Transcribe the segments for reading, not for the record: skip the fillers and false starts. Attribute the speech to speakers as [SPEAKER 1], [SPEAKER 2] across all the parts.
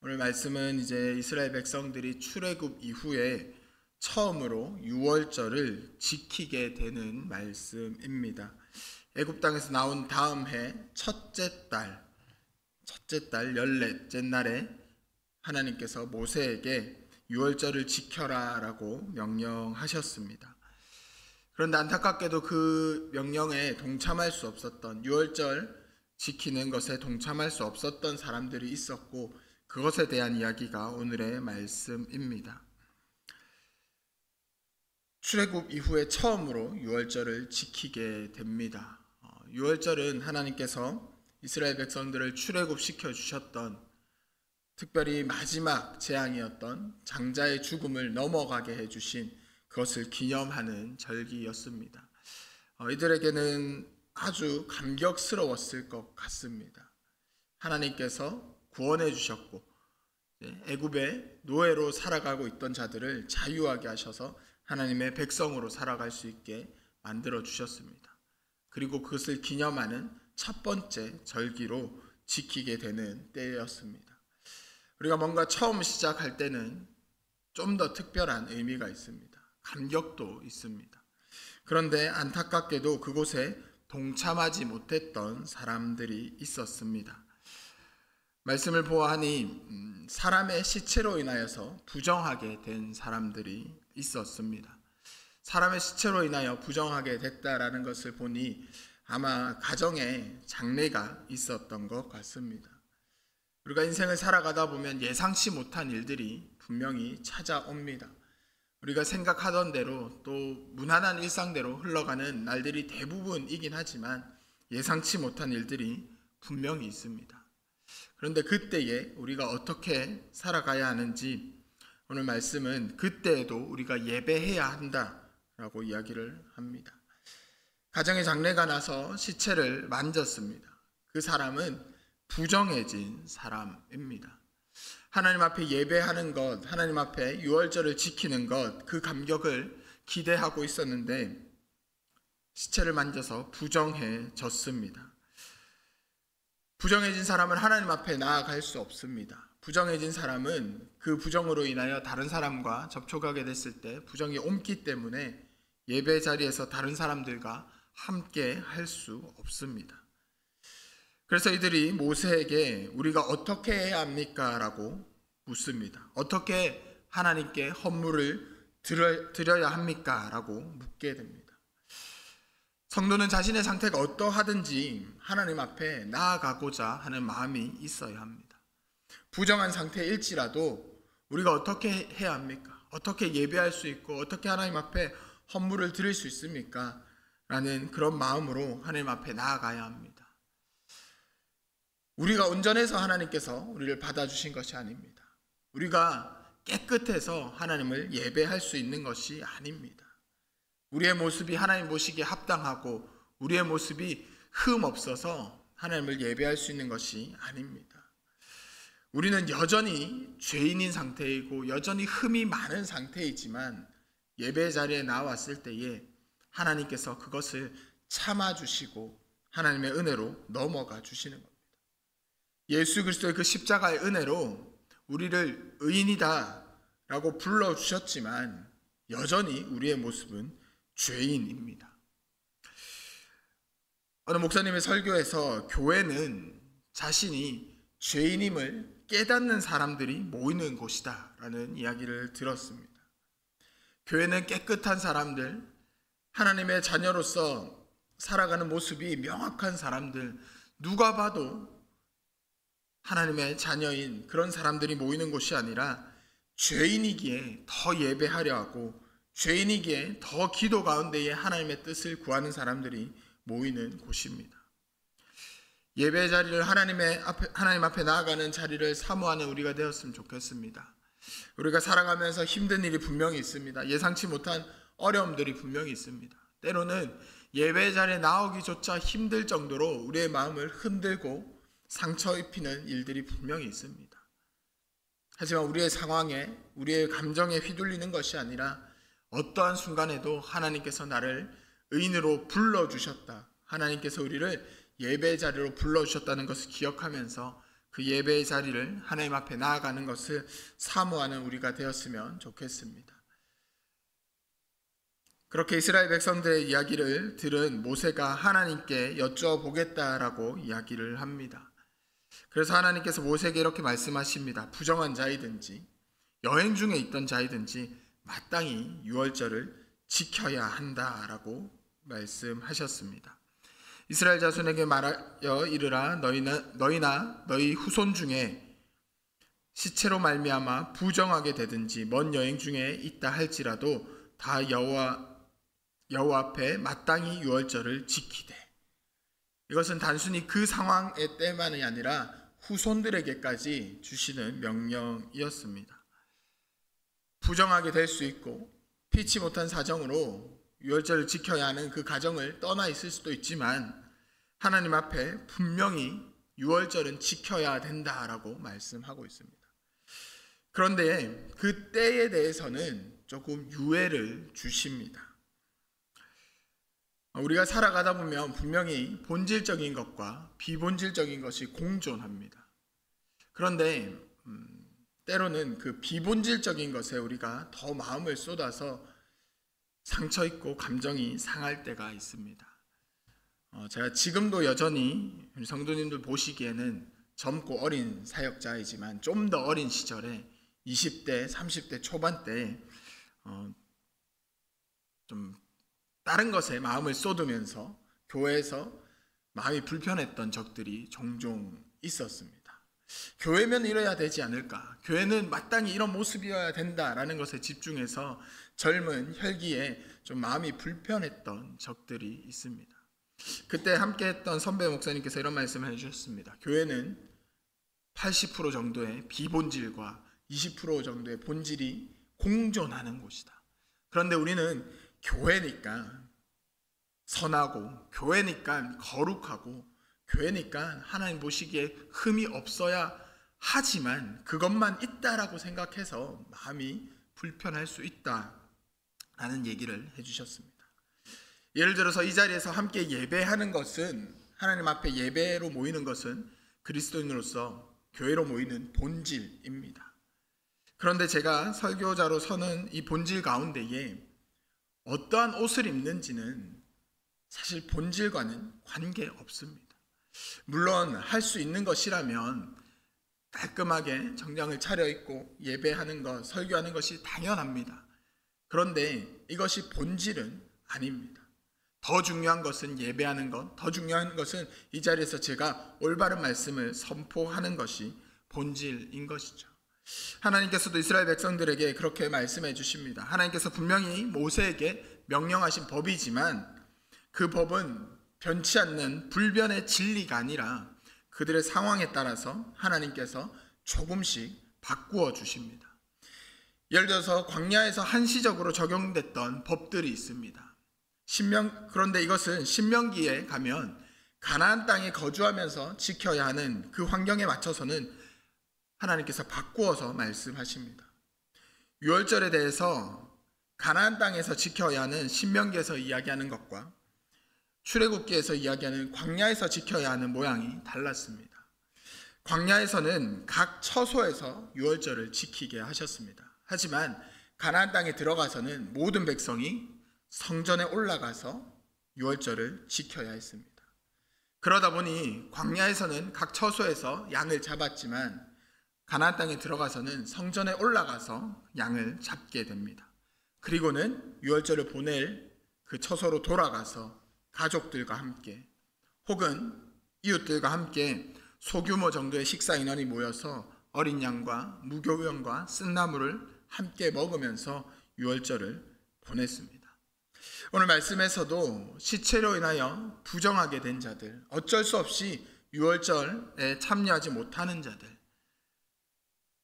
[SPEAKER 1] 오늘 말씀은 이제 이스라엘 백성들이 출애굽 이후에 처음으로 유월절을 지키게 되는 말씀입니다. 애굽 땅에서 나온 다음 해 첫째 달 14째 날에 하나님께서 모세에게 유월절을 지켜라 라고 명령하셨습니다. 그런데 안타깝게도 그 명령에 동참할 수 없었던, 유월절 지키는 것에 동참할 수 없었던 사람들이 있었고, 그것에 대한 이야기가 오늘의 말씀입니다. 출애굽 이후에 처음으로 유월절을 지키게 됩니다. 유월절은 하나님께서 이스라엘 백성들을 출애굽시켜 주셨던, 특별히 마지막 재앙이었던 장자의 죽음을 넘어가게 해주신 그것을 기념하는 절기였습니다. 이들에게는 아주 감격스러웠을 것 같습니다. 하나님께서 구원해 주셨고 애굽의 노예로 살아가고 있던 자들을 자유하게 하셔서 하나님의 백성으로 살아갈 수 있게 만들어 주셨습니다. 그리고 그것을 기념하는 첫 번째 절기로 지키게 되는 때였습니다. 우리가 뭔가 처음 시작할 때는 좀 더 특별한 의미가 있습니다. 감격도 있습니다. 그런데 안타깝게도 그곳에 동참하지 못했던 사람들이 있었습니다. 말씀을 보아하니 사람의 시체로 인하여서 부정하게 된 사람들이 있었습니다. 사람의 시체로 인하여 부정하게 됐다라는 것을 보니 아마 가정에 장례가 있었던 것 같습니다. 우리가 인생을 살아가다 보면 예상치 못한 일들이 분명히 찾아옵니다. 우리가 생각하던 대로 또 무난한 일상대로 흘러가는 날들이 대부분이긴 하지만 예상치 못한 일들이 분명히 있습니다. 그런데 그때에 우리가 어떻게 살아가야 하는지 오늘 말씀은 그때에도 우리가 예배해야 한다라고 이야기를 합니다. 가정에 장례가 나서 시체를 만졌습니다. 그 사람은 부정해진 사람입니다. 하나님 앞에 예배하는 것, 하나님 앞에 유월절을 지키는 것, 그 감격을 기대하고 있었는데 시체를 만져서 부정해졌습니다. 부정해진 사람은 하나님 앞에 나아갈 수 없습니다. 부정해진 사람은 그 부정으로 인하여 다른 사람과 접촉하게 됐을 때 부정이 옮기 때문에 예배 자리에서 다른 사람들과 함께 할 수 없습니다. 그래서 이들이 모세에게 우리가 어떻게 해야 합니까? 라고 묻습니다. 어떻게 하나님께 헌물을 드려야 합니까? 라고 묻게 됩니다. 성도는 자신의 상태가 어떠하든지 하나님 앞에 나아가고자 하는 마음이 있어야 합니다. 부정한 상태일지라도 우리가 어떻게 해야 합니까? 어떻게 예배할 수 있고 어떻게 하나님 앞에 헌물을 드릴 수 있습니까? 라는 그런 마음으로 하나님 앞에 나아가야 합니다. 우리가 온전해서 하나님께서 우리를 받아주신 것이 아닙니다. 우리가 깨끗해서 하나님을 예배할 수 있는 것이 아닙니다. 우리의 모습이 하나님 보시기에 합당하고 우리의 모습이 흠 없어서 하나님을 예배할 수 있는 것이 아닙니다. 우리는 여전히 죄인인 상태이고 여전히 흠이 많은 상태이지만 예배 자리에 나왔을 때에 하나님께서 그것을 참아주시고 하나님의 은혜로 넘어가 주시는 겁니다. 예수 그리스도의 그 십자가의 은혜로 우리를 의인이다 라고 불러주셨지만 여전히 우리의 모습은 죄인입니다. 어느 목사님의 설교에서 교회는 자신이 죄인임을 깨닫는 사람들이 모이는 곳이다 라는 이야기를 들었습니다. 교회는 깨끗한 사람들, 하나님의 자녀로서 살아가는 모습이 명확한 사람들, 누가 봐도 하나님의 자녀인 그런 사람들이 모이는 곳이 아니라 죄인이기에 더 예배하려 하고 죄인이기에 더 기도 가운데에 하나님의 뜻을 구하는 사람들이 모이는 곳입니다. 예배 자리를 하나님 앞에 나아가는 자리를 사모하는 우리가 되었으면 좋겠습니다. 우리가 살아가면서 힘든 일이 분명히 있습니다. 예상치 못한 어려움들이 분명히 있습니다. 때로는 예배 자리에 나오기조차 힘들 정도로 우리의 마음을 흔들고 상처 입히는 일들이 분명히 있습니다. 하지만 우리의 상황에, 우리의 감정에 휘둘리는 것이 아니라 어떠한 순간에도 하나님께서 나를 의인으로 불러주셨다, 하나님께서 우리를 예배 자리로 불러주셨다는 것을 기억하면서 그 예배의 자리를 하나님 앞에 나아가는 것을 사모하는 우리가 되었으면 좋겠습니다. 그렇게 이스라엘 백성들의 이야기를 들은 모세가 하나님께 여쭤보겠다라고 이야기를 합니다. 그래서 하나님께서 모세에게 이렇게 말씀하십니다. 부정한 자이든지 여행 중에 있던 자이든지 마땅히 유월절을 지켜야 한다라고 말씀하셨습니다. 이스라엘 자손에게 말하여 이르라. 너희나 너희 후손 중에 시체로 말미암아 부정하게 되든지 먼 여행 중에 있다 할지라도 다 여호와 앞에 마땅히 유월절을 지키되. 이것은 단순히 그 상황의 때만이 아니라 후손들에게까지 주시는 명령이었습니다. 부정하게 될 수 있고 피치 못한 사정으로 유월절을 지켜야 하는 그 가정을 떠나 있을 수도 있지만 하나님 앞에 분명히 유월절은 지켜야 된다라고 말씀하고 있습니다. 그런데 그 때에 대해서는 조금 유예를 주십니다. 우리가 살아가다 보면 분명히 본질적인 것과 비본질적인 것이 공존합니다. 그런데 때로는 그 비본질적인 것에 우리가 더 마음을 쏟아서 상처 있고 감정이 상할 때가 있습니다. 제가 지금도 여전히 우리 성도님들 보시기에는 젊고 어린 사역자이지만 좀 더 어린 시절에 20대, 30대 초반 때 좀 다른 것에 마음을 쏟으면서 교회에서 마음이 불편했던 적들이 종종 있었습니다. 교회면 이래야 되지 않을까? 교회는 마땅히 이런 모습이어야 된다라는 것에 집중해서 젊은 혈기에 좀 마음이 불편했던 적들이 있습니다. 그때 함께했던 선배 목사님께서 이런 말씀을 해주셨습니다. 교회는 80% 정도의 비본질과 20% 정도의 본질이 공존하는 곳이다. 그런데 우리는 교회니까 선하고, 교회니까 거룩하고, 교회니까 하나님 보시기에 흠이 없어야 하지만 그것만 있다라고 생각해서 마음이 불편할 수 있다라는 얘기를 해주셨습니다. 예를 들어서 이 자리에서 함께 예배하는 것은, 하나님 앞에 예배로 모이는 것은 그리스도인으로서 교회로 모이는 본질입니다. 그런데 제가 설교자로 서는 이 본질 가운데에 어떠한 옷을 입는지는 사실 본질과는 관계없습니다. 물론 할 수 있는 것이라면 깔끔하게 정장을 차려입고 예배하는 것, 설교하는 것이 당연합니다. 그런데 이것이 본질은 아닙니다. 더 중요한 것은 예배하는 것, 더 중요한 것은 이 자리에서 제가 올바른 말씀을 선포하는 것이 본질인 것이죠. 하나님께서도 이스라엘 백성들에게 그렇게 말씀해 주십니다. 하나님께서 분명히 모세에게 명령하신 법이지만 그 법은 변치 않는 불변의 진리가 아니라 그들의 상황에 따라서 하나님께서 조금씩 바꾸어 주십니다. 예를 들어서 광야에서 한시적으로 적용됐던 법들이 있습니다. 그런데 이것은 신명기에 가면 가나안 땅에 거주하면서 지켜야 하는 그 환경에 맞춰서는 하나님께서 바꾸어서 말씀하십니다. 유월절에 대해서 가나안 땅에서 지켜야 하는 신명기에서 이야기하는 것과 출애굽기에서 이야기하는 광야에서 지켜야 하는 모양이 달랐습니다. 광야에서는 각 처소에서 유월절을 지키게 하셨습니다. 하지만 가나안 땅에 들어가서는 모든 백성이 성전에 올라가서 유월절을 지켜야 했습니다. 그러다 보니 광야에서는 각 처소에서 양을 잡았지만 가나안 땅에 들어가서는 성전에 올라가서 양을 잡게 됩니다. 그리고는 유월절을 보낼 그 처소로 돌아가서 가족들과 함께 혹은 이웃들과 함께 소규모 정도의 식사 인원이 모여서 어린 양과 무교병과 쓴나물을 함께 먹으면서 유월절을 보냈습니다. 오늘 말씀에서도 시체로 인하여 부정하게 된 자들, 어쩔 수 없이 유월절에 참여하지 못하는 자들,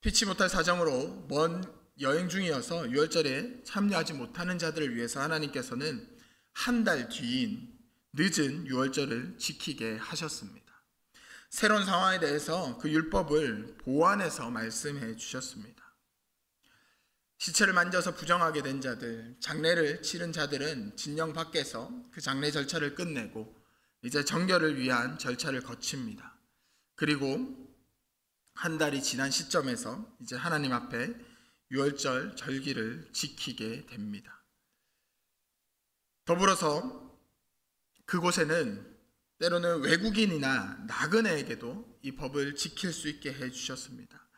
[SPEAKER 1] 피치 못할 사정으로 먼 여행 중이어서 유월절에 참여하지 못하는 자들을 위해서 하나님께서는 한 달 뒤인 늦은 유월절을 지키게 하셨습니다. 새로운 상황에 대해서 그 율법을 보완해서 말씀해 주셨습니다. 시체를 만져서 부정하게 된 자들, 장례를 치른 자들은 진영 밖에서 그 장례 절차를 끝내고 이제 정결을 위한 절차를 거칩니다. 그리고 한 달이 지난 시점에서 이제 하나님 앞에 유월절 절기를 지키게 됩니다. 더불어서 그곳에는 때로는 외국인이나 나그네에게도 이 법을 지킬 수 있게 해주셨습니다.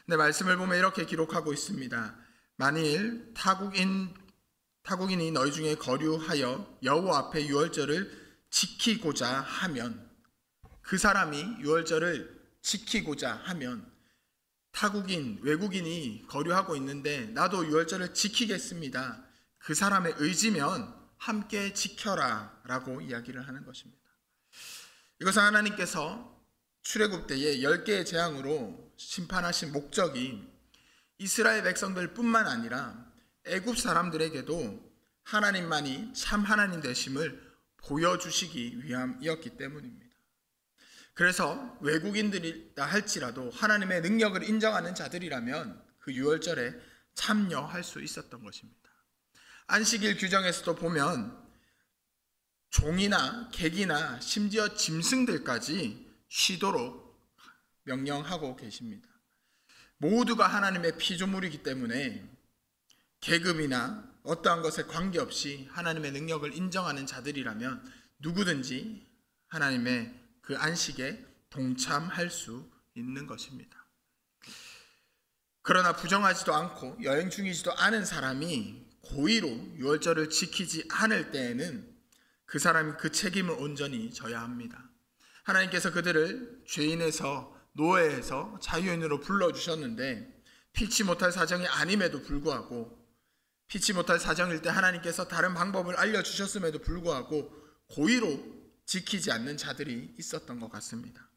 [SPEAKER 1] 근데 말씀을 보면 이렇게 기록하고 있습니다. 만일 타국인이 너희 중에 거류하여 여호와 앞에 유월절을 지키고자 하면, 그 사람이 유월절을 지키고자 하면, 타국인, 외국인이 거류하고 있는데 나도 유월절을 지키겠습니다, 그 사람의 의지면 함께 지켜라 라고 이야기를 하는 것입니다. 이것은 하나님께서 출애굽 때에 10개의 재앙으로 심판하신 목적이 이스라엘 백성들 뿐만 아니라 애굽 사람들에게도 하나님만이 참 하나님 되심을 보여주시기 위함이었기 때문입니다. 그래서 외국인들이다 할지라도 하나님의 능력을 인정하는 자들이라면 그 유월절에 참여할 수 있었던 것입니다. 안식일 규정에서도 보면 종이나 객이나 심지어 짐승들까지 쉬도록 명령하고 계십니다. 모두가 하나님의 피조물이기 때문에 계급이나 어떠한 것에 관계없이 하나님의 능력을 인정하는 자들이라면 누구든지 하나님의 그 안식에 동참할 수 있는 것입니다. 그러나 부정하지도 않고 여행 중이지도 않은 사람이 고의로 유월절을 지키지 않을 때에는 그 사람이 그 책임을 온전히 져야 합니다. 하나님께서 그들을 죄인에서 노예에서 자유인으로 불러주셨는데 피치 못할 사정이 아님에도 불구하고, 피치 못할 사정일 때 하나님께서 다른 방법을 알려주셨음에도 불구하고 고의로 지키지 않는 자들이 있었던 것 같습니다.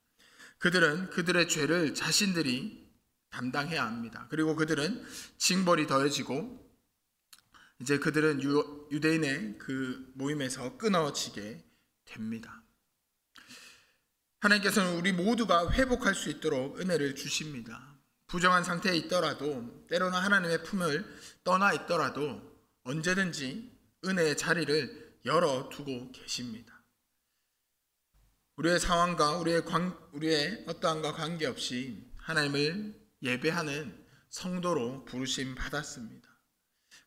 [SPEAKER 1] 그들은 그들의 죄를 자신들이 담당해야 합니다. 그리고 그들은 징벌이 더해지고 이제 그들은 유대인의 그 모임에서 끊어지게 됩니다. 하나님께서는 우리 모두가 회복할 수 있도록 은혜를 주십니다. 부정한 상태에 있더라도, 때로는 하나님의 품을 떠나 있더라도 언제든지 은혜의 자리를 열어두고 계십니다. 우리의 상황과 우리의 어떠함과 관계없이 하나님을 예배하는 성도로 부르심 받았습니다.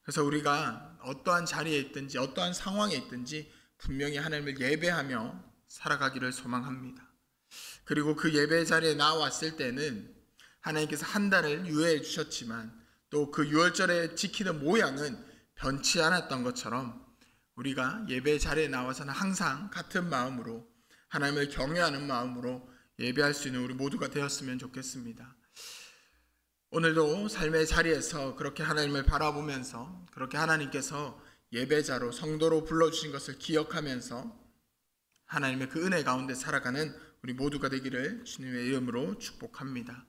[SPEAKER 1] 그래서 우리가 어떠한 자리에 있든지 어떠한 상황에 있든지 분명히 하나님을 예배하며 살아가기를 소망합니다. 그리고 그 예배 자리에 나왔을 때는 하나님께서 한 달을 유예해 주셨지만 또 그 유월절에 지키는 모양은 변치 않았던 것처럼 우리가 예배 자리에 나와서는 항상 같은 마음으로, 하나님을 경외하는 마음으로 예배할 수 있는 우리 모두가 되었으면 좋겠습니다. 오늘도 삶의 자리에서 그렇게 하나님을 바라보면서, 그렇게 하나님께서 예배자로 성도로 불러주신 것을 기억하면서 하나님의 그 은혜 가운데 살아가는 우리 모두가 되기를 주님의 이름으로 축복합니다.